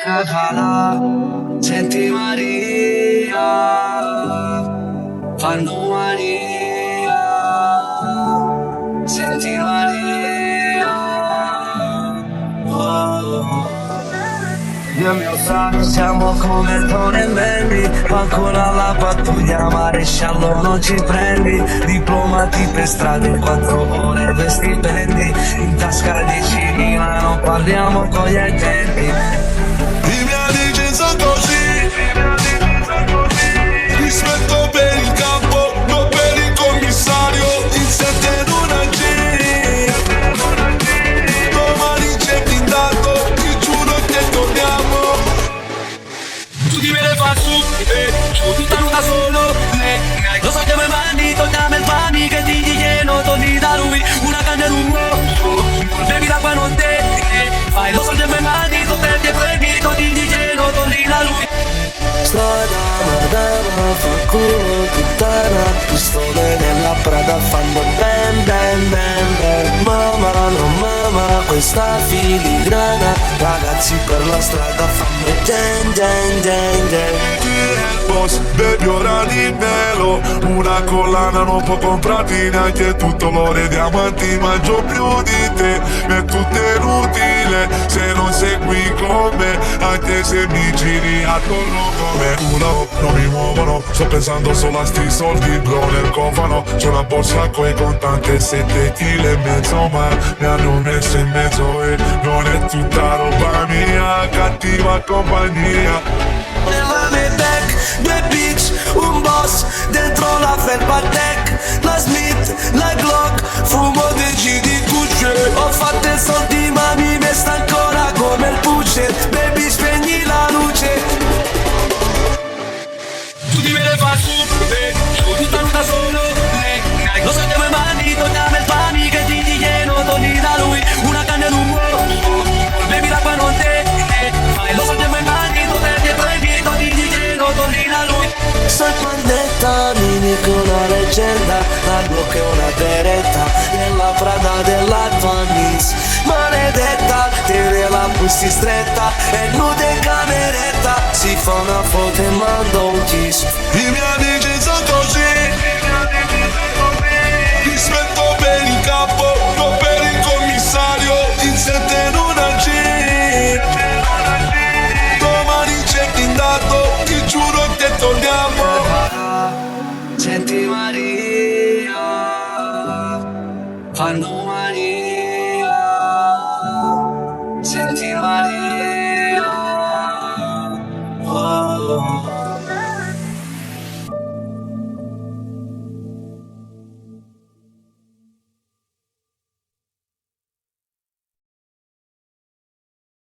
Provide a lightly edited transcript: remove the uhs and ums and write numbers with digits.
Cala, senti Maria, quando Maria, senti Maria, oh. Io e mio fratello siamo come Tony e Mandy, ancora la pattuglia maresciallo non ci prendi, diplomati per strade, 4 ore per stipendi, in tasca 10.000 non parliamo con gli agenti. I miei amici sono così, rispetto per il campo, non per il commissario, in 7 in una G. Domani c'è blindato, ti giuro che torniamo. Tu di me le fa su, giù tutta nuda solo, lo so che me mandi, torniamo il pani che ti chiedo, torni da lui, una canna in un uovo, bevi l'acqua non te, fai lo so che me mandi, tu prendi e prendi, ti chiedo, torni da lui. Strada, madama, fa culo, puttana, pistole nella Prada fanno bam bam bam bam. Mamma, no mamma, questa filigrana, ragazzi per la strada fanno den den den den. Boss, bevi ora di melo, una collana non può comprarti neanche tutto l'oro e diamanti, mangio più di te, è tutto inutile se non sei qui con me, anche se mi giri attorno come culo, non mi muovono, sto pensando solo a sti soldi, bro, nel cofano, c'è una borsa coi contanti e 7 kg e mezzo, ma mi hanno messo in mezzo e non è tutta roba mia, cattiva compagnia. Nella Maybach, 2 bitch, un boss, dentro la felpa tech, la Smith, la Glock, fumo dei G di Gucci. Ho fatto i soldi ma mi veste ancora come il Puchet, baby spegni la luce. Tu di me le fa su, tutta nuda solo, lo so che me mandi, torniamo il pani che ti chiedo, torni da lui, una canna in un uovo, bevi l'acqua non te, lo so che me mandi, tu prendi e prendi, ti chiedo, torni da lui. Sai quand'etta, mi dico una leggenda, la Glock è una beretta, nella Prada della tua miss, maledetta, tiene la busti stretta, e nuda in cameretta, si fa una foto e manda un kiss. I miei amici sono così,